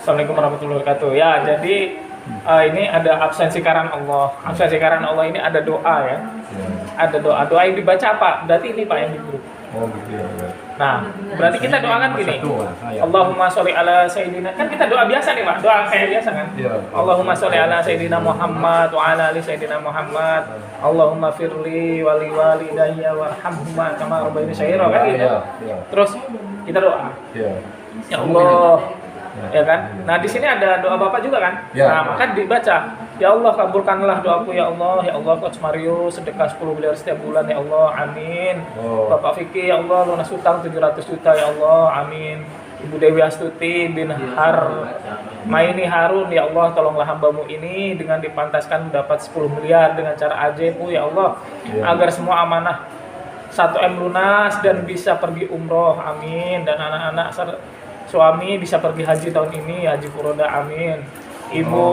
Assalamualaikum warahmatullahi wabarakatuh. Ya, jadi ini ada absensi karan Allah. Absensi karan Allah ini ada doa ya. Ada doa. Doa yang dibaca apa? Berarti ini Pak yang di grup. Oh gitu ya. Nah, berarti kita doakan gini. Allahumma sholli ala sayyidina. Kan kita doa biasa nih, Pak. Doa kayak biasa kan? Iya. Allahumma sholli ala sayyidina Muhammad wa ala ali sayyidina Muhammad. Allahumma firli wali walidayya warhamhuma kama rabbayani shaghira kan gitu. Iya. Terus kita doa. Iya. Ya Allah. Ya kan? Nah, di sini ada doa Bapak juga kan? Ya. Nah, maka dibaca. Ya Allah, kabulkanlah doaku ya Allah. Ya Allah, Coach Mario sedekah 10 miliar setiap bulan ya Allah. Amin. Oh. Bapak Vicky ya Allah, lunas hutang 700 juta ya Allah. Amin. Ibu Dewi Astuti bin Maini Harun ya Allah, tolonglah hambamu ini dengan dipantaskan mendapat 10 miliar dengan cara ajaibmu ya Allah. Ya. Agar semua amanah 1M lunas dan bisa pergi umroh. Amin. Dan anak-anak suami bisa pergi haji tahun ini, haji furoda, amin. Ibu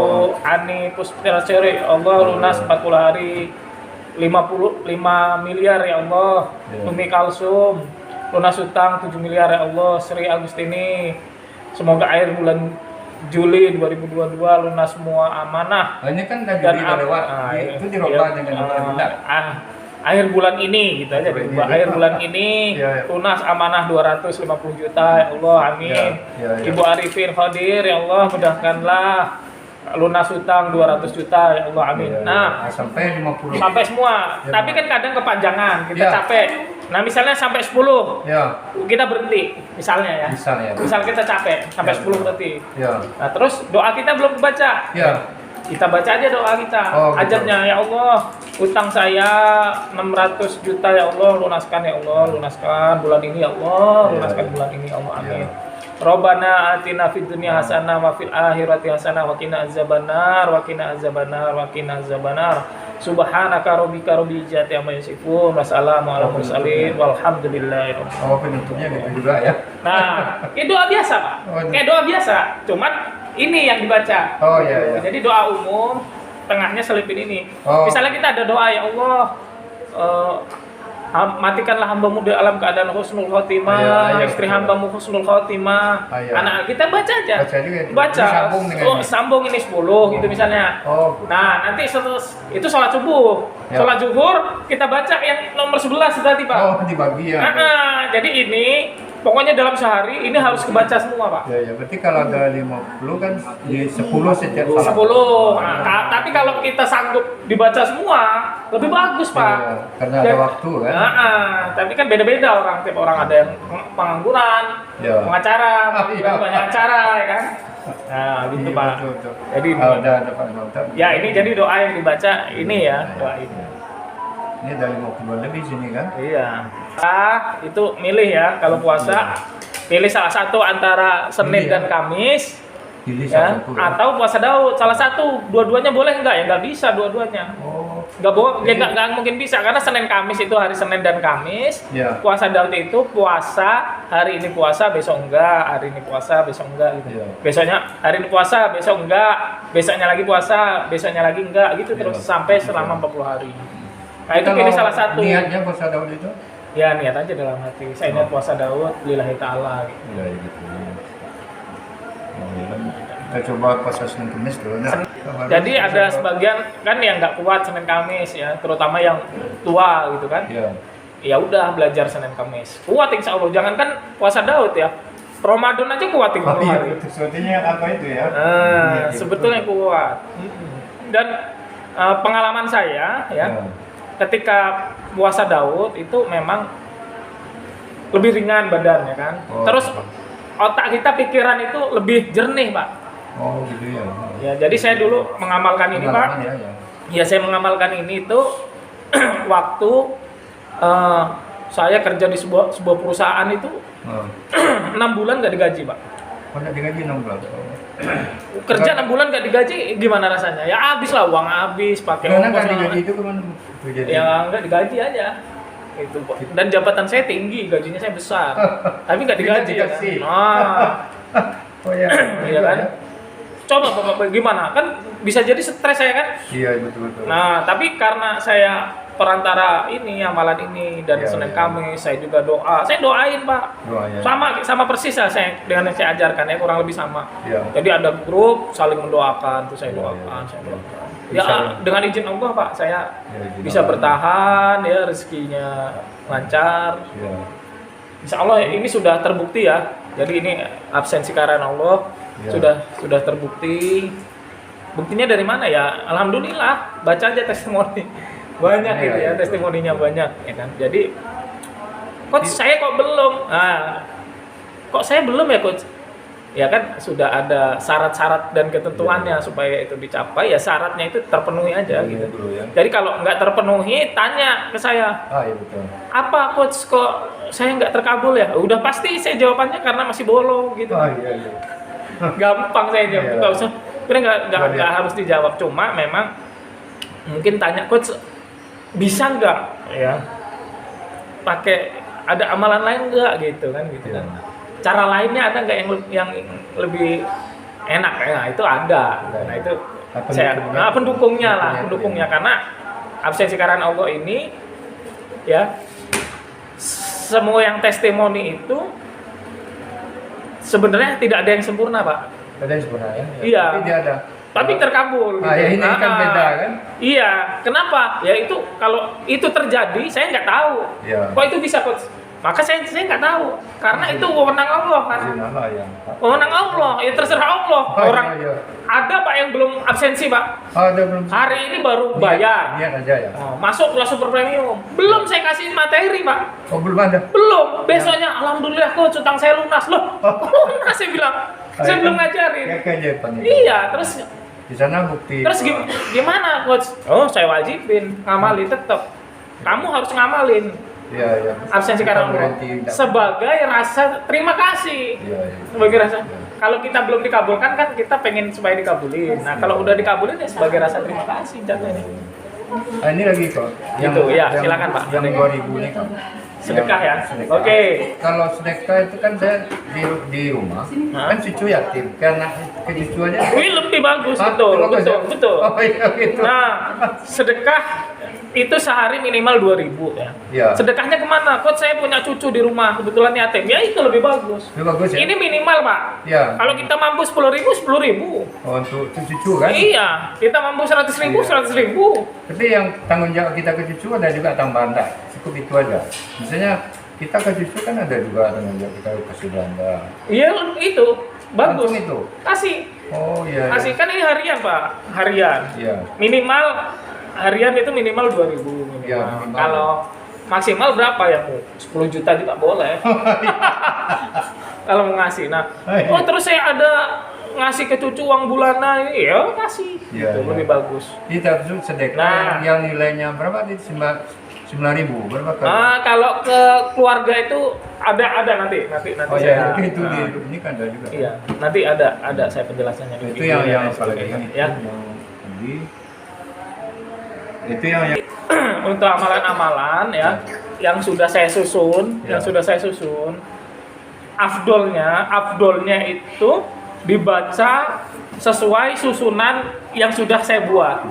Ani Puspiraseri, Allah lunas 40 hari 55 miliar ya Allah. Umi Kalsum lunas utang 7 miliar ya Allah. Sri Agustini semoga akhir bulan Juli 2022 lunas semua amanah. Ini kan tadi lewat. Itu dirubah dengan akhir bulan ini gitu aja deh. Akhir bulan ini lunas amanah 250 juta ya Allah, amin. Ibu Arifin Khadir ya Allah, mudahkanlah lunas hutang 200 juta ya Allah, amin. Nah, sampai 50. Sampai semua. Tapi kan kadang kepanjangan, kita capek. Nah, misalnya sampai 10. Kita berhenti misalnya ya. Misal kita capek sampai 10 berhenti. Nah, terus doa kita belum kebaca. Kita baca aja doa kita. Ajatnya ya Allah, utang saya 600 juta ya Allah, lunaskan ya Allah, lunaskan bulan ini ya Allah, lunaskan bulan ini ya Allah, amin. Robbana atina fid dunya hasanah wa fil akhirati hasanah wa qina azabannar wa qina azabannar wa qina azabannar. Subhanaka rabbika rabbil izzati amma yasifun wa salamun alal mursalin walhamdulillahi rabbil alamin. Penutupnya gitu juga ya. Nah, kayak doa biasa, Pak. Kayak doa biasa, cuman ini yang dibaca. Jadi doa umum, tengahnya selipin ini. Misalnya kita ada doa ya Allah, matikanlah hambamu di alam keadaan husnul khotimah, istri hambamu husnul khotimah, anak kita baca aja. Baca. Sambung ini 10 gitu misalnya. Nah, nanti itu sholat subuh. Sholat zuhur kita baca yang nomor 11 berarti, Pak. Dibagi ya. Jadi ini pokoknya dalam sehari ini harus kebaca semua, Pak. Berarti kalau ada 50 kan di 10 setiap salat. 10. Nah, tapi kalau kita sanggup dibaca semua, lebih bagus, Pak. Karena ada waktu kan. Tapi kan beda-beda orang, tiap orang ada yang pengangguran, pengacara, banyak acara ya kan. Nah, gitu, Pak. Betul. Jadi ya ini jadi doa yang dibaca ini ya, doa ini. Ini dari 50 lebih sini kan? Iya. Itu milih ya kalau puasa, pilih salah satu antara Senin dan Kamis. Pilih ya, satu. Atau puasa Daud, salah satu. Dua-duanya boleh enggak? Ya enggak bisa dua-duanya. Enggak boleh, enggak mungkin bisa karena Senin Kamis itu hari Senin dan Kamis. Puasa Daud itu puasa, hari ini puasa, besok enggak, hari ini puasa, besok enggak gitu. Besoknya hari ini puasa, besok enggak, besoknya lagi puasa, besoknya lagi enggak gitu terus sampai selama 40 hari. Nah, itu pilih salah satu. Niatnya puasa Daud itu? Ya, niat aja dalam hati. Saya niat puasa Daud lillahi ta'ala gitu. Iya, gitu. Kita coba puasa Senin Kamis dulu. Jadi ada sebagian kan yang nggak kuat Senin Kamis ya, terutama yang tua gitu kan. Ya udah belajar Senin Kamis. Kuat insya Allah. Jangankan puasa Daud ya. Ramadan aja kuat 30 hari. Sepertinya apa itu ya? Sebetulnya kuat. Dan pengalaman saya ya. Ketika puasa Daud itu memang lebih ringan badannya kan. Terus otak kita, pikiran itu lebih jernih, Pak. Gitu ya. Ya, jadi saya dulu mengamalkan ini, Pak. Ya, saya mengamalkan ini itu waktu saya kerja di sebuah perusahaan itu 6 bulan nggak digaji, Pak. Nggak digaji 6 bulan? Kerja 6 bulan nggak digaji, gimana rasanya? Ya habis lah, uang habis, pakai ongkos. Nggak digaji itu kemana? Ya nggak digaji aja. Itu, Pak. Dan jabatan saya tinggi, gajinya saya besar. Tapi nggak digaji ya kan? Iya kan? Coba Bapak gimana? Kan bisa jadi stres saya kan? Iya, betul. Nah, tapi karena saya perantara ini amalan ini dan Senin Kamis saya juga doa. Saya doain, Pak. Sama persis ya saya dengan yang saya ajarkan ya, kurang lebih sama. Jadi ada grup saling mendoakan, tuh saya doakan, Ya dengan izin Allah, Pak, saya bisa bertahan ya, rezekinya lancar. Insya Allah ini sudah terbukti ya. Jadi ini absensi karena Allah sudah terbukti. Buktinya dari mana ya? Alhamdulillah, baca aja testimoni. Banyak gitu ya, testimoninya banyak ya kan. Jadi coach saya kok belum? Kok saya belum ya, coach? Ya kan sudah ada syarat-syarat dan ketentuannya supaya itu dicapai, ya syaratnya itu terpenuhi aja gitu. Jadi kalau nggak terpenuhi, tanya ke saya. Betul. Apa, coach, kok saya nggak terkabul ya? Udah pasti saya jawabannya karena masih bolong gitu. Gampang saya jawab, nggak usah. Nggak harus dijawab, cuma memang mungkin tanya, coach, bisa nggak ya pakai ada amalan lain nggak gitu kan cara lainnya ada nggak yang lebih enak ya? Itu ada. Nah itu saya pendukungnya karena absensi karena Allah ini ya, semua yang testimoni itu sebenarnya tidak ada yang sempurna, Pak. Ada yang sempurna ya? Iya. Tapi dia ada. Tapi terkabul. Ya ini kan beda kan? Iya. Kenapa? Ya itu kalau itu terjadi saya nggak tahu. Kok itu bisa, coach? Maka saya nggak tahu. Karena itu wewenang Allah kan. Wewenang Allah. Ya terserah Allah. Ada Pak yang belum absensi, Pak. Ada belum. Hari ini baru bayar. Niat aja ya. Masuk kelas super premium. Belum saya kasih materi, Pak. Belum ada. Belum. Besoknya alhamdulillah, coach, utang saya lunas. Loh, lunas saya bilang. Saya belum ngajarin. Iya, terus di sana bukti. Terus gimana, coach? Oh, saya wajibin ngamalin tetap. Kamu harus ngamalin. Iya. Absensi karena Allah sebagai rasa terima kasih. Sebagai rasa. Kalau kita belum dikabulkan kan kita pengen supaya dikabulin. Nah, kalau udah dikabulin ya sebagai rasa terima kasih jatuhnya. Ini lagi kok. Gitu ya, silakan, Pak. Yang 2000 ini kan. Sedekah ya. Oke. Kalau sedekah itu kan saya di rumah kan cucu yatim karena kecucuannya. Lebih bagus, betul. Oh iya gitu. Nah, sedekah itu sehari minimal 2.000 ya. Sedekahnya kemana? Coach, saya punya cucu di rumah kebetulan yatim. Ya itu lebih bagus. Lebih bagus ya. Ini minimal, Pak. Kalau kita mampu 10.000, 10.000. Oh, untuk cucu kan? Iya, kita mampu 100.000, 100.000. Tapi yang tanggung jawab kita ke cucu ada juga tambahan tak? Cukup itu aja. Misalnya kita ke cucu kan ada juga tanggung jawab kita kasih belanja. Iya, itu bagus. Langsung itu. Kasih. Oh iya. Kasih kan ini harian, Pak. Harian. Iya. Minimal harian itu minimal 2.000 minimal. Ya, kalau maksimal berapa ya, Bu? 10 juta juga boleh. Kalau mau ngasih. Nah, terus saya ada ngasih ke cucu uang bulanan, ya kasih. Itu lebih bagus. Kita sedekah yang nilainya berapa di 9.000 berapa kali? Kalau ke keluarga itu ada nanti oh saya. Itu ini kan ada juga. Iya, nanti ada saya penjelasannya. Itu yang paling ya. Itu yang untuk amalan-amalan ya yang sudah saya susun, afdolnya itu dibaca sesuai susunan yang sudah saya buat.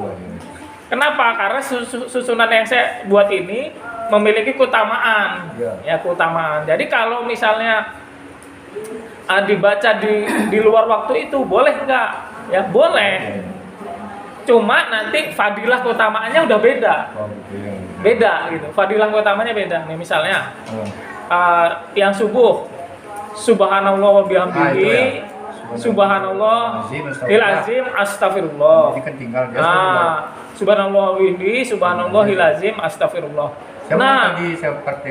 Kenapa? Karena susunan yang saya buat ini memiliki keutamaan, keutamaan. Jadi kalau misalnya dibaca di luar waktu itu boleh nggak? Ya boleh. Cuma nanti fadilah keutamaannya udah beda. Beda gitu. Fadilah keutamanya beda. Nih misalnya yang subuh subhanallah wa bihamdihi subhanallah il azim astagfirullah. Subhanallah wa bihamdihi subhanallah il azim astagfirullah. Nah,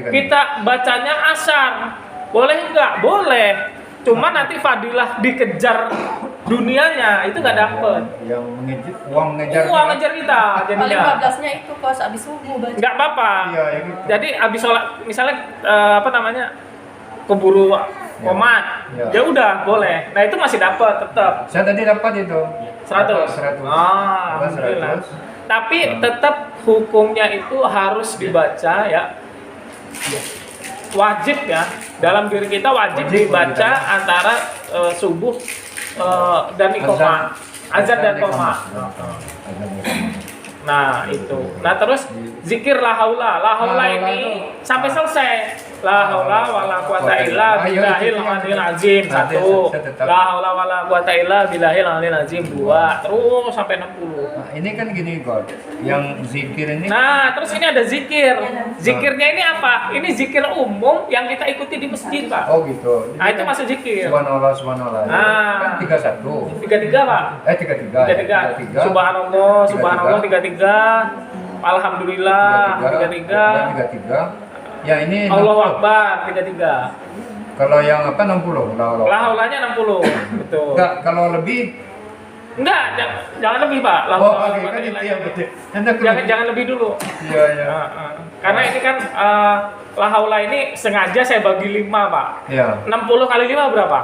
kita bacanya asar. Boleh nggak? Boleh. Cuma nanti fadilah dikejar dunianya itu nggak dapet. Yang uang ngejar kita jadinya. 15-nya itu pas abis subuh baca. Nggak apa-apa. Gitu. Jadi abis sholat misalnya keburu komat, ya udah boleh. Nah itu masih dapat tetap. Saya tadi dapat itu 100. Alhamdulillah. Tapi tetap hukumnya itu harus dibaca ya. Wajib ya, dalam diri kita wajib dibaca antara subuh dan iqamah, azan dan iqamah. Nah, itu. Nah, terus zikir la haula. La haula ini sampai selesai. La haula wala quwata illa billahil aliyil azim. 1. La haula wala quwata illa billahil aliyil azim. 2. Terus sampai 60. Nah, ini kan gini God, yang zikir ini. Nah, terus ini ada zikir. Zikirnya ini apa? Ini zikir umum yang kita ikuti di masjid, Pak. Oh gitu. Nah, itu masuk zikir. Subhanallah, subhanallah. Nah. Kan 31. 33, Pak. 33. 33. Subhanallah, subhanallah 33. Alhamdulillah 33. Ya ini Allahu Akbar 33. Kalau yang apa 60? La haulanya 60. Betul. Enggak, kalau lebih Enggak, jangan lebih, Pak. La oh, haula oke, wala kan quwata itu illa yang billah. betul. Jangan lebih dulu. Iya, iya. Karena ini kan la haula ini sengaja saya bagi 5, Pak. Iya. 60 kali 5 berapa?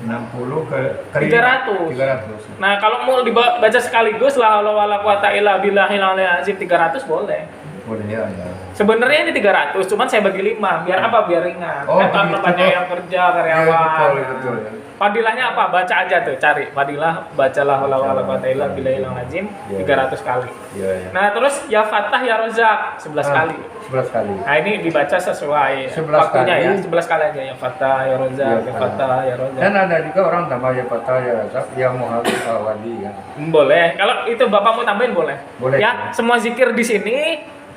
60 ke 300. 300. Nah, kalau mau dibaca sekaligus la haula wala quwata illa billahil aliyil azim 300 boleh. Boleh ya, ya. Sebenarnya ini 300, cuman saya bagi 5. Biar apa? Biar ringan. Oh, Kan karena begitu. banyak yang kerja, karyawan. Iya, betul, ya. Fadilahnya apa? Baca aja tuh, cari. Fadilah, bacalah la haula wala quwata illa billahil azim Iya. 300 kali. Iya, iya. Nah, terus ya Fatah ya Rozak 11 kali. 11 kali. Nah, ini dibaca sesuai 11 waktunya kali. ya. 11 kali aja ya Fatah ya Rozak, ya Fatah ya Rozak. Dan ada juga orang tambah ya Fatah ya Razak, ya Muhammad Wali kan. Boleh. Kalau itu Bapak mau tambahin boleh. Boleh. Ya, semua zikir di sini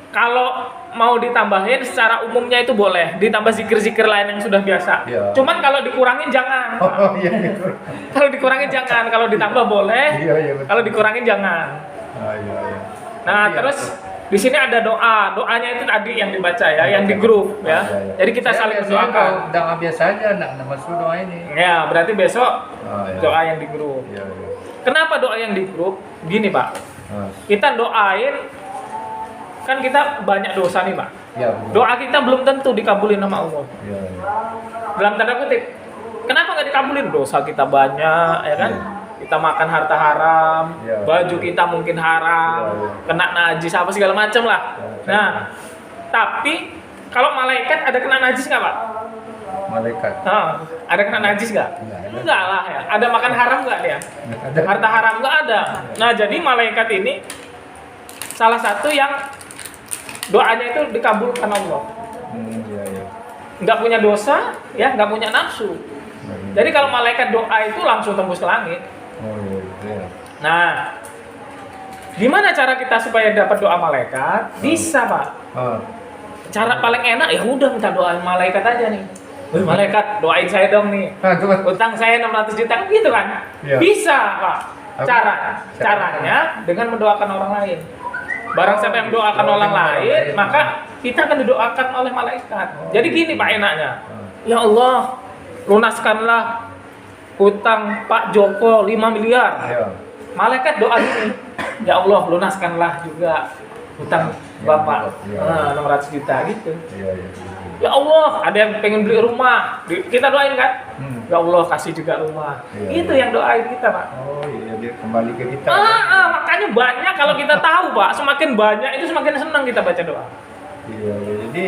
kalau mau ditambahin secara umumnya itu boleh. Ditambah zikir-zikir lain yang sudah biasa. Iya. Cuman kalau dikurangin jangan. Oh iya gitu. Kalau dikurangin jangan. Kalau ditambah boleh. Iya, iya betul. Kalau dikurangin jangan. Ah, iya, iya. Nah, Iya, terus betul. di sini ada doa. Doanya itu tadi yang dibaca ya, yang di grup ya. Iya, iya. Jadi kita Saya saling biasanya mendoakan. kalau doa biasa aja, enggak masuk doa ini. Ya, berarti besok Ah, iya. doa yang di grup. Iya, iya. Kenapa doa yang di grup? Gini, Pak. Ah, Kita doain kan kita banyak dosa nih, Pak. iya, betul. Doa kita belum tentu dikabulin sama Allah. Iya, iya. Dalam tanda kutip, kenapa nggak dikabulin? Dosa kita banyak, ya kan? Iya. Kita makan harta haram, Iya. baju kita mungkin haram, Iya, iya. kena najis apa segala macam lah. Iya. Nah, tapi kalau malaikat ada kena najis nggak, Pak? Malaikat. Nah, ada kena najis nggak? Nggak ada. Enggak lah ya. Ada makan haram nggak dia? Nggak ada. Harta haram nggak ada. Nah, jadi malaikat ini salah satu yang doanya itu dikabulkan Allah. Iya, iya. Nggak punya dosa, ya nggak punya nafsu. Jadi kalau malaikat doa itu langsung tembus ke langit. Oh iya, iya. Nah, gimana cara kita supaya dapat doa malaikat? Bisa, Pak. Ah, Cara paling enak ya udah minta doa malaikat aja nih. Wih, malaikat doain saya dong nih. coba. Utang saya 600 juta gitu kan? Iya. Bisa, Pak. Apa? Caranya dengan mendoakan orang lain. Barang siapa yang mendoakan orang lain, maka kita akan didoakan oleh malaikat. Jadi gini Pak enaknya. Ya Allah, lunaskanlah utang Pak Joko 5 miliar. Iya. Malaikat doa gini. Ya Allah, lunaskanlah juga utang Bapak Iya. 600 juta gitu. Iya, iya. Ya Allah, ada yang pengen beli rumah. Kita doain kan? Ya Allah, kasih juga rumah. Iya, Itu iya. yang doain kita, Pak. Oh iya, dia kembali ke kita. Makanya banyak kalau kita tahu, Pak. Semakin banyak itu semakin senang kita baca doa. Iya, iya. Jadi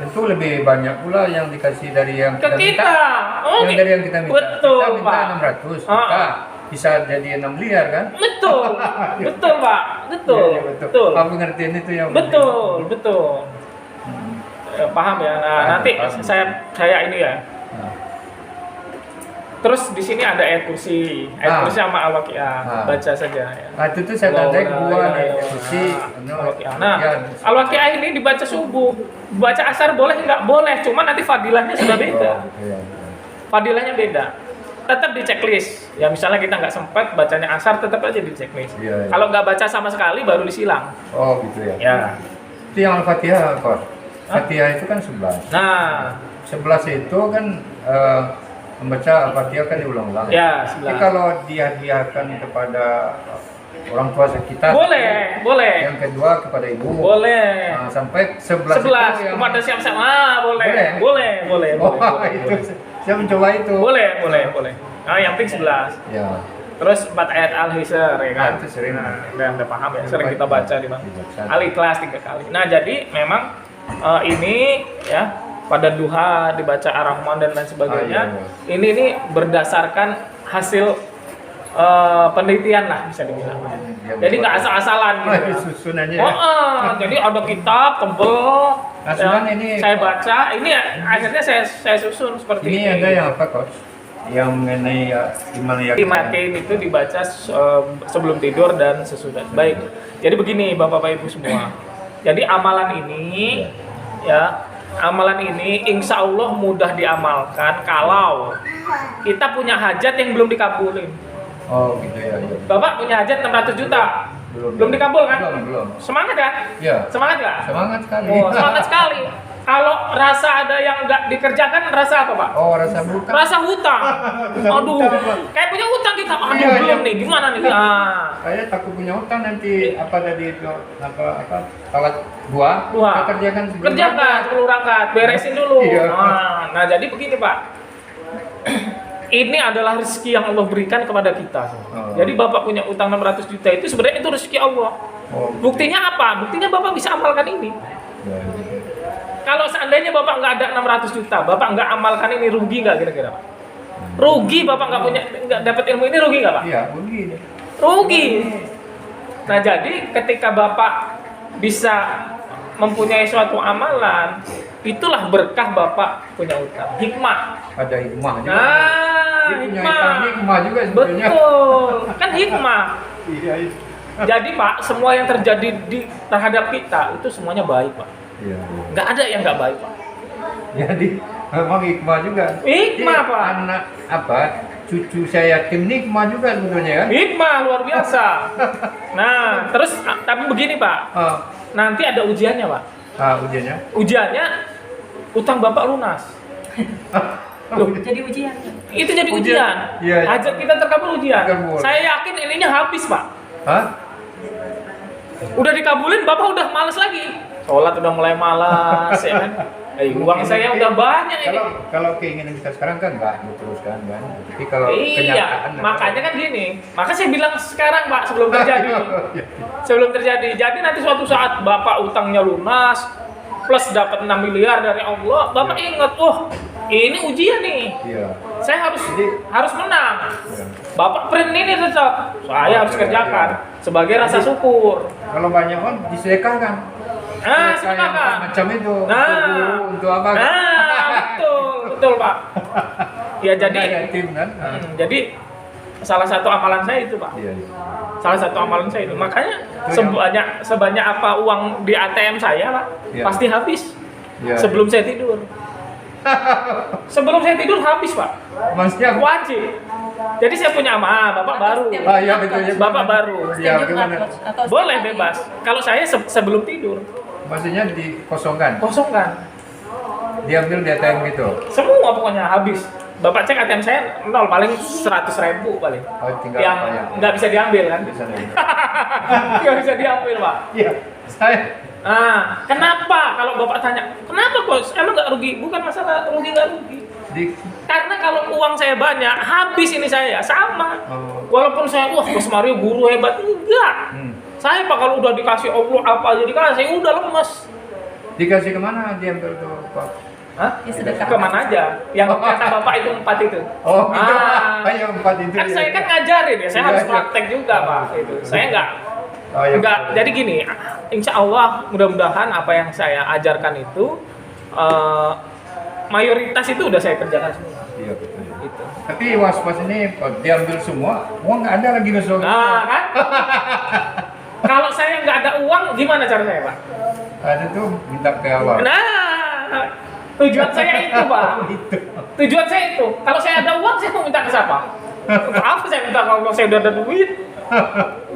tentu lebih banyak pula yang dikasih dari yang Ke kita minta. kita. Oh, Yang dari yang kita minta. Betul, Kita minta Pak. 600 Ah. juta. Bisa jadi 6 miliar kan? Betul. Betul, Pak. Betul. Iya, iya, Betul. Kamu ngertiin itu yang Betul, betul. Paham ya. Nah, Paham, nanti paham. saya ini ya. Nah, Terus di sini ada ayat kursi. Ayat kursi sama Al-Waqiah. Baca saja ya. Nah, itu tuh saya tandai gua nih kursi. Nah, Al-Waqiah ini dibaca subuh, baca asar boleh nggak? Boleh, cuma nanti fadilahnya sudah beda. Fadilahnya beda. Tetap di checklist. Ya misalnya kita nggak sempat bacanya asar, tetap aja di checklist. Iya, iya. Kalau nggak baca sama sekali, baru disilang. Oh gitu ya. Ya. Itu yang Al-Fatihah kok. Fatihah itu kan 11. Nah, 11 itu kan membaca Al-Fatihah kan diulang-ulang. ya Tapi 11. kalau dihadiahkan kepada orang tua kita, Boleh, boleh, yang kedua kepada ibu, boleh. nah, sampai 11 11 itu yang kepada siapa-siapa. Boleh, Boleh? boleh, boleh. Oh, boleh, itu boleh. saya mencoba itu. Boleh, boleh, boleh. Nah, yang penting 11. Ya. Terus 4 ayat Al-Hisr ya kan? Nah, itu sering. Udah paham ya, sering kita baca di mana? Dibaca. Al-Ikhlas 3 kali. Nah, jadi memang ini ya pada duha dibaca Ar-Rahman dan lain sebagainya. Ah, iya, Ini berdasarkan hasil penelitian lah bisa dibilang. Ya, Jadi nggak asal-asalan gitu. Susun aja. Jadi ada kitab tebel. Nah, cuman ini saya baca, ini akhirnya saya susun seperti ini. Ini ada yang apa, Coach? Yang mengenai iman yakin. Iman yakin itu dibaca sebelum tidur dan sesudah. Baik. Jadi begini Bapak Ibu semua. Jadi amalan ini ya, amalan ini insya Allah mudah diamalkan kalau kita punya hajat yang belum dikabulin. Oh gitu ya. Bapak punya hajat 600 juta. Belum dikabul kan? Belum. Semangat kan? Ya. Semangat nggak? Semangat sekali. Oh, semangat sekali. Kalau rasa ada yang nggak dikerjakan, rasa apa Pak? Oh, rasa bukan. Rasa hutang. Aduh, kayak punya hutang kita. Aduh, Iya, belum iya. nih, gimana nih? Ah. Saya takut punya utang nanti apa tadi itu kalau buah Wah, kita kerjakan kerjakan sebelum berangkat, beresin dulu. Iya. Nah, jadi begini Pak. Ini adalah rezeki yang Allah berikan kepada kita. Oh. Jadi Bapak punya utang 600 juta itu sebenarnya itu rezeki Allah. Oh. Buktinya apa? Buktinya Bapak bisa amalkan ini. Ya. Kalau seandainya Bapak nggak ada 600 juta, Bapak nggak amalkan ini, rugi nggak kira-kira Pak? Rugi Bapak nggak dapat ilmu ini, rugi nggak Pak? Iya, begini. Rugi. Nah jadi ketika Bapak bisa mempunyai suatu amalan, itulah berkah Bapak punya utang. Hikmah. Ada hikmah juga. Nah, Dia punya hikmah. hikmah juga sebetulnya. Betul. Kan hikmah. Iya. Jadi Pak, semua yang terjadi terhadap kita itu semuanya baik Pak. Iya. Nggak ada yang nggak baik Pak. Jadi memang hikmah juga. Hikmah, Jadi, Pak. Anak cucu saya tim hikmah juga sebetulnya kan. Hikmah luar biasa. Nah, terus tapi begini Pak, nanti ada ujiannya Pak. Ujiannya. Ujiannya utang Bapak lunas. Loh, Jadi ujian. itu jadi ujian. Iya. Hajat kita terkabul ujian. Terkabul. Saya yakin ininya habis Pak. Hah? Udah dikabulin, Bapak udah males lagi. Sholat udah mulai malas, ya kan? Uang saya udah banyak ini. Kalau keinginan kita sekarang kan nggak diteruskan kan. Tapi kalau Iya, kenyataan makanya kan gini. Maka saya bilang sekarang Pak, sebelum terjadi. Sebelum terjadi. Jadi nanti suatu saat Bapak utangnya lunas, plus dapat 6 miliar dari Allah, Bapak ingat, oh ini ujian nih. Iya. Saya harus menang. Iya. Bapak print ini tetap, saya harus kerjakan sebagai rasa syukur. Kalau banyak kan disedekahkan. Sedekahkan. Macam itu. Nah. Untuk guru, untuk apa? Betul Pak. Ya jadi, tim kan. jadi salah satu amalan saya itu Pak. Iya. Salah satu amalan saya itu. Makanya Itu sebanyak apa uang di ATM saya Pak, Iya. pasti habis Iya. sebelum saya tidur. Sebelum saya tidur habis Pak. Maksudnya Wajib. Jadi saya punya Bapak baru. iya betul ya. Bapak baru. Ya, gimana? Boleh bebas. Kalau saya sebelum tidur, Maksudnya dikosongkan. kosong kan. Diambil di ATM gitu. Semua pokoknya habis. Bapak cek ATM saya nol, paling 100.000 paling. Oh, tinggal Yang apa ya? nggak bisa diambil kan? Bisa nih. Nggak bisa diambil Pak. Iya. Saya Kenapa? Kalau Bapak tanya, kenapa Bos? Emang nggak rugi? Bukan masalah rugi nggak rugi. Karena kalau uang saya banyak, habis ini saya sama. Walaupun saya, Bos Mario guru hebat, enggak. Saya Pak kalau udah dikasih Allah apa aja dikasih, udah lemes. dikasih kemana diambil tuh Pak? Hah? Ya, sedekah. Kemana aja? Yang kata Bapak itu 4 itu. Oh, gitu. Iya, 4 itu. Kan ya. saya kan ngajarin ya, saya Iya, harus iya. praktek juga Pak. Itu. Saya enggak. Iya. Enggak. Jadi gini, insya Allah mudah-mudahan apa yang saya ajarkan itu mayoritas itu udah saya kerjakan semua. Iya betul. Gitu. Tapi was-was ini diambil semua, uang nggak ada lagi besok. Nah kan? Kalau saya nggak ada uang, gimana cara saya Pak? Ada tuh minta ke Allah. Nah, tujuan saya itu Pak. Gitu. Tujuan saya itu. Kalau saya ada uang, saya mau minta ke siapa? Untuk apa saya minta kalau saya udah ada duit?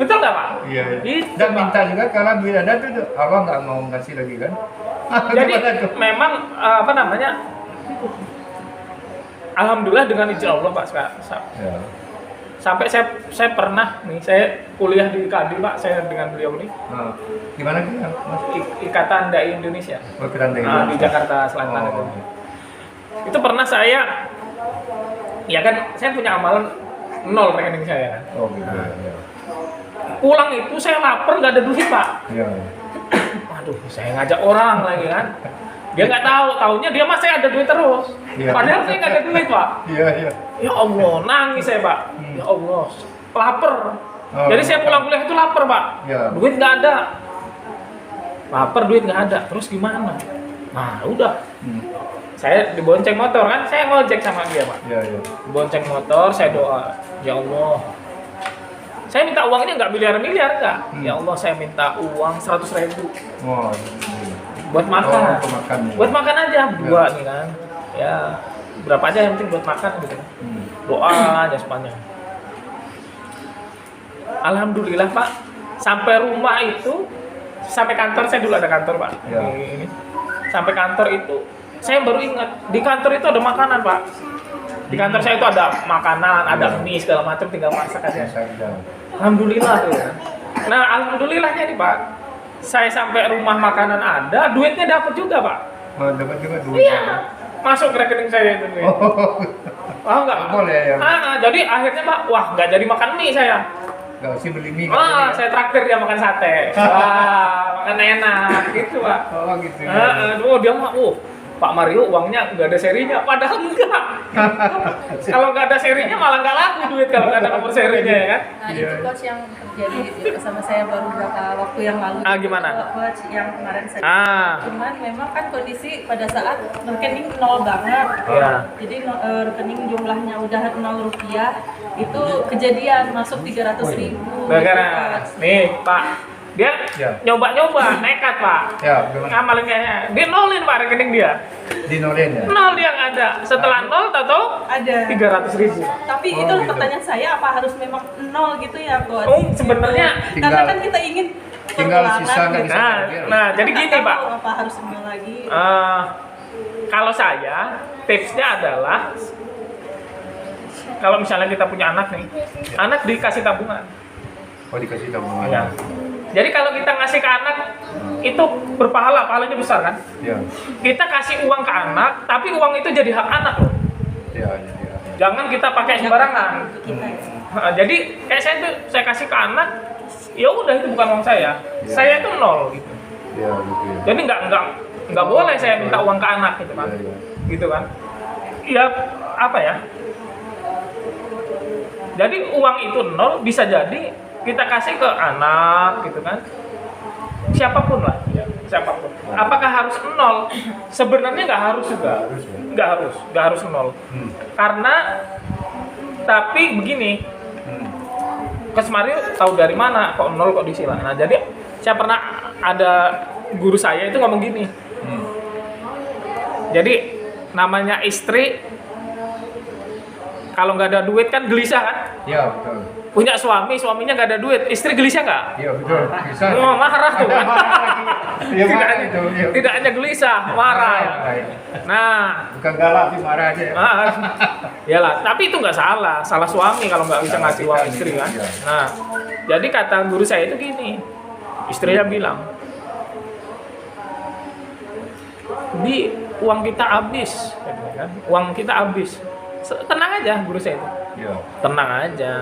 Betul nggak Pak? Iya. Gitu, Dan Pak. minta juga kalau duit ada tuh Allah nggak mau ngasih lagi kan? Jadi Gimana tuh? memang apa namanya? Alhamdulillah dengan izin Allah Pak. Ya. Sampai saya pernah nih, saya kuliah di Kadin Pak, saya dengan beliau nih. Nah, gimana gitu? Mas? Ikatan Dai Indonesia. Oh, keren deh. Di Jakarta Selatan itu. Itu pernah saya, ya kan saya punya amalan 0 rekening saya kan. Oh gitu. Ya. Pulang itu saya lapar nggak ada duit Pak. Ya. Waduh, saya ngajak orang lagi kan. Dia nggak tahu, taunya dia masih ada duit terus. Iya. Padahal saya nggak ada duit, Pak. Iya, iya. Ya Allah, nangis saya, Pak. Ya Allah, lapar. Oh, Jadi saya pulang kuliah itu lapar, Pak. Iya. Duit nggak ada. Lapar, duit nggak ada. Terus gimana? Nah, udah. Saya dibonceng motor kan, saya ngojek sama dia, Pak. Iya, iya. Bonceng motor, saya doa, ya Allah. Saya minta uangnya nggak miliar-miliar, nggak. Ya Allah, saya minta uang 100.000 Oh, buat makan. untuk makan. Ya. Buat makan aja berdua nih kan. Ya, berapa aja yang penting buat makan gitu. Doa aja sepanjang. Alhamdulillah, Pak. Sampai rumah itu, sampai kantor, saya dulu ada kantor, Pak. Ya. Ini. Sampai kantor itu, saya baru ingat di kantor itu ada makanan, Pak. Di kantor saya itu ada makanan, ada mie segala macam, tinggal masak aja. Alhamdulillah tuh. Nah, alhamdulillahnya nih, Pak. Saya sampai rumah makanan ada, duitnya dapat juga, Pak. Oh, dapat juga duit. Iya. Masuk ke rekening saya itu duit. Wah, enggak. Boleh ya. Jadi akhirnya, Pak, wah, nggak jadi makan mie saya. Nggak usah beli mie. Saya traktir dia makan sate. Wah, makan enak gitu, Pak. Oh, gitu. Ya. Dia mah, Pak Mario uangnya nggak ada serinya, padahal enggak. Kalau nggak ada serinya malah nggak laku duit kalau nggak ada nomor serinya ya kan. Nah itu coach yang terjadi sama saya baru beberapa waktu yang lalu. Gimana? Coach yang kemarin saya. Cuman memang kan kondisi pada saat rekening nol banget. Iya. Jadi rekening jumlahnya udah 0 rupiah, itu kejadian masuk 300.000. Gara-gara nih Pak, dia nyoba-nyoba nekat, Pak. Ya, gimana? Ngamalin kayaknya. Dia nolin, Pak, rekening dia. Dinolin ya? Nol dia nggak ada. Setelah nol, tahu ada 300.000. Tapi itu gitu. pertanyaan saya, apa harus memang nol gitu ya, coach? Sebenarnya Karena kan kita ingin tinggal pertulangan sisa nggak gitu. bisa. nah, jadi Nggak gini, tahu Pak. apa harus nol lagi? Kalau saya, tipsnya adalah kalau misalnya kita punya anak nih, anak dikasih tabungan. Oh, dikasih tabungan. Ya. Jadi kalau kita ngasih ke anak, itu berpahala, pahalanya besar kan? Iya. Kita kasih uang ke anak, tapi uang itu jadi hak anak loh. Iya, iya. Jangan kita pakai sembarangan. Kita. Jadi kayak saya tuh, saya kasih ke anak, ya udah itu bukan uang saya. Ya. Saya itu nol gitu. Iya, gitu ya. Jadi nggak boleh saya minta uang ke anak gitu kan. Iya. Gitu kan. Ya apa ya? Jadi uang itu nol, bisa jadi kita kasih ke anak gitu kan, siapapun lah ya, siapapun. Apakah harus nol? Sebenarnya nggak harus juga, nggak harus nol. Karena tapi begini, Coach Mario tahu dari mana kok nol kok disilang. Nah jadi saya pernah ada guru saya itu ngomong gini. Jadi namanya istri kalau nggak ada duit kan gelisah kan? Iya, betul. Punya suami, suaminya nggak ada duit, istri gelisah nggak? Iya, betul. Bisa. Marah tuh kan? Iya, marah itu. Iya. Tidak hanya gelisah, marah. Ya. Nah, Bukan galak sih, marah aja. iyalah. Tapi itu nggak salah, salah suami kalau nggak bisa ngasih uang istri kan. Nah, jadi kata guru saya itu gini, istrinya bilang, Bi, uang kita habis, kan? Uang kita habis. Tenang aja, guru saya itu. Iya. Tenang aja.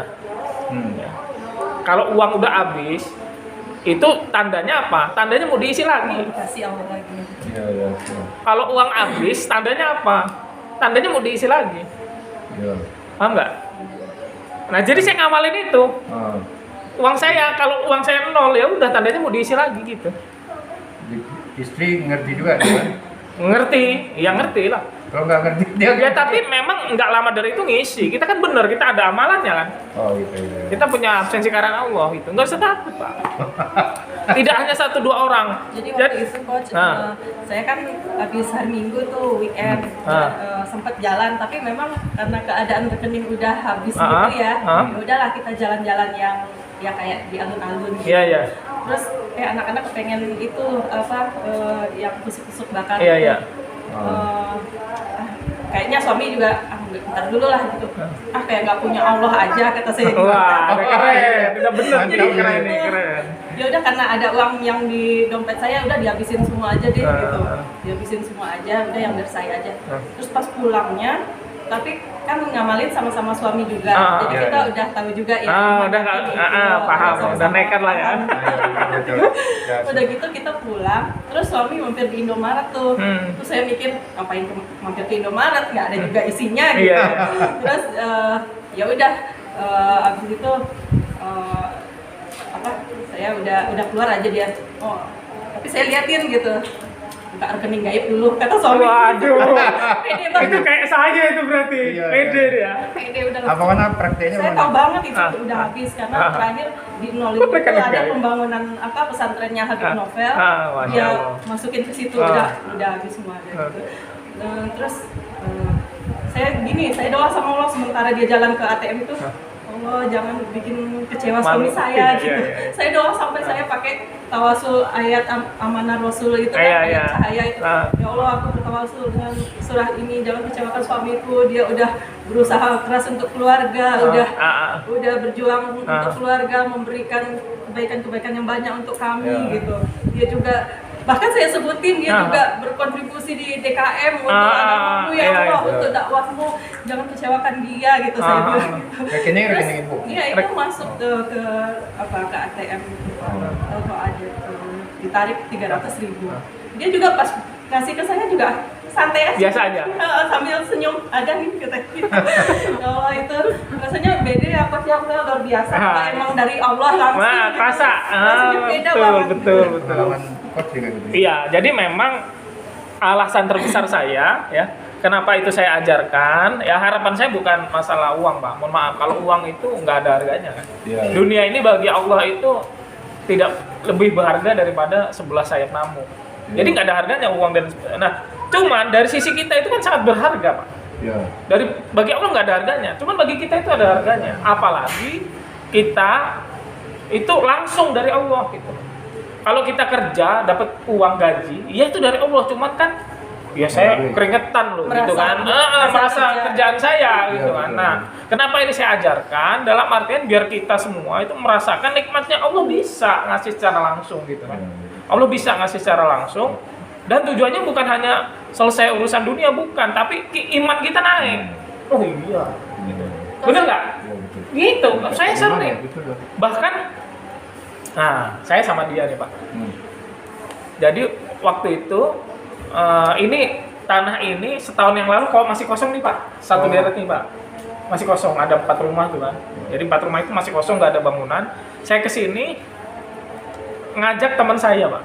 Ya. Kalau uang udah habis, itu tandanya apa? Tandanya mau diisi lagi. Dikasih Allah lagi. Iya, iya. Kalau uang habis, tandanya apa? Tandanya mau diisi lagi. Iya. Paham nggak? Nah, jadi saya ngamalin itu. Uang saya, kalau uang saya nol, ya udah tandanya mau diisi lagi gitu. Istri ngerti juga kan? Ngerti, ya ngerti lah. Kalau nggak ngerti dia. Ya tapi memang nggak lama dari itu ngisi. Kita kan bener, kita ada amalannya kan. Oh gitu ya. Kita punya absensi karena Allah itu. Nggak usah takut, Pak. Tidak hanya 1-2 orang. Jadi waktu itu coach, saya kan habis hari Minggu tuh weekend sempat jalan, tapi memang karena keadaan rekening udah habis gitu ya, udahlah kita jalan-jalan yang ya kayak di alun-alun gitu. Iya, iya. Terus kayak anak-anak pengen itu yang kusuk-kusuk bakar. Iya, iya. Kayaknya suami juga bentar dulu lah gitu. Kayak nggak punya Allah aja kata saya. Wah, keren. Udah bener nih, Jadi keren gitu. nih, keren. Ya udah karena ada uang yang di dompet saya udah dihabisin semua aja deh gitu. Dihabisin semua aja, udah yang dari saya aja. Terus pas pulangnya tapi kan ngamalin sama-sama suami juga, jadi kita udah tahu juga ya. Paham, udah nekat lah ya. Udah gitu kita pulang, terus suami mampir di Indomaret tuh. Terus saya mikir ngapain mampir ke Indomaret, nggak ada juga isinya gitu. Terus ya udah, abis itu saya udah keluar aja dia. Tapi saya liatin gitu. Buka rekening gaib dulu, kata suami. Waduh, itu kayak saya itu berarti. Pede dia. Pede udah. Apa karena prakteknya? Saya tahu banget itu udah habis karena terakhir di nol itu ada pembangunan pesantrennya Habib Novel. Dia masukin ke situ udah habis semua gitu. Terus saya doa sama Allah sementara dia jalan ke ATM itu. Allah jangan bikin kecewa suami saya gitu. Saya doa sampai saya pakai tawasul ayat amanah Rasul itu kan, ayat cahaya itu. Ya Allah, aku bertawasul dengan surah ini, jangan kecewakan suamiku. Dia udah berusaha keras untuk keluarga, udah berjuang untuk keluarga, memberikan kebaikan-kebaikan yang banyak untuk kami gitu. Dia juga bahkan saya sebutin dia juga berkontribusi di DKM untuk agamamu ya Allah, untuk dakwahmu, jangan kecewakan dia gitu. Saya bilang gitu. Rekening ibu. Iya, itu masuk ke ATM atau ada ditarik 300.000. Dia juga pas kasih ke saya juga santai aja. Biasa aja. Sambil senyum aja nih kita gitu. Kalau itu rasanya beda ya, Coach, yang luar biasa. Emang dari Allah langsung. Rasa. Betul. Iya, jadi memang alasan terbesar saya ya, kenapa itu saya ajarkan, ya harapan saya bukan masalah uang, Pak. Mohon maaf, kalau uang itu nggak ada harganya kan. Dunia ini bagi Allah itu tidak lebih berharga daripada 11 sayap nyamuk. Jadi nggak ada harganya uang dan cuman dari sisi kita itu kan sangat berharga, Pak. Bagi Allah nggak ada harganya, cuman bagi kita itu ada harganya. Apalagi kita itu langsung dari Allah gitu. Kalau kita kerja dapat uang gaji, ya itu dari Allah, cuman kan ya saya keringetan loh gitu kan. Merasa kerjaan saya gitu kan. Nah, kenapa ini saya ajarkan? Dalam artian biar kita semua itu merasakan nikmatnya Allah bisa ngasih secara langsung gitu kan. Allah bisa ngasih secara langsung, dan tujuannya bukan hanya selesai urusan dunia, bukan, tapi iman kita naik. Oh iya, gitu. Bener nggak? Gitu, saya sering. Bahkan, saya sama dia nih Pak. Jadi waktu itu, ini tanah ini setahun yang lalu kok masih kosong nih Pak, satu deret nih Pak, masih kosong, ada 4 rumah tuh kan. Jadi 4 rumah itu masih kosong, nggak ada bangunan. Saya kesini ngajak teman saya Pak,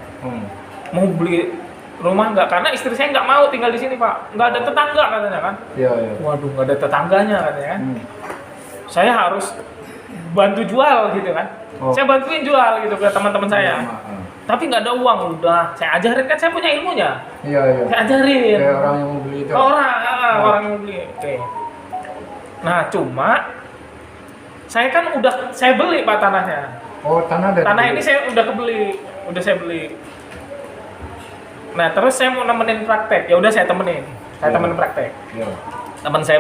mau beli rumah nggak, karena istri saya nggak mau tinggal di sini Pak, nggak ada tetangga katanya kan. Waduh, nggak ada tetangganya katanya kan. Saya harus bantu jual gitu kan. Saya bantuin jual gitu ke teman-teman saya. Tapi nggak ada uang, udah saya ajarin kan, saya punya ilmunya. Saya ajarin. Kayak orang yang mau beli itu. Orang yang mau beli. Oke. Nah, cuma saya kan saya beli Pak tanahnya. Tanah ini saya udah saya beli. Nah, terus saya mau nemenin praktek. Ya udah saya temenin praktek. Teman saya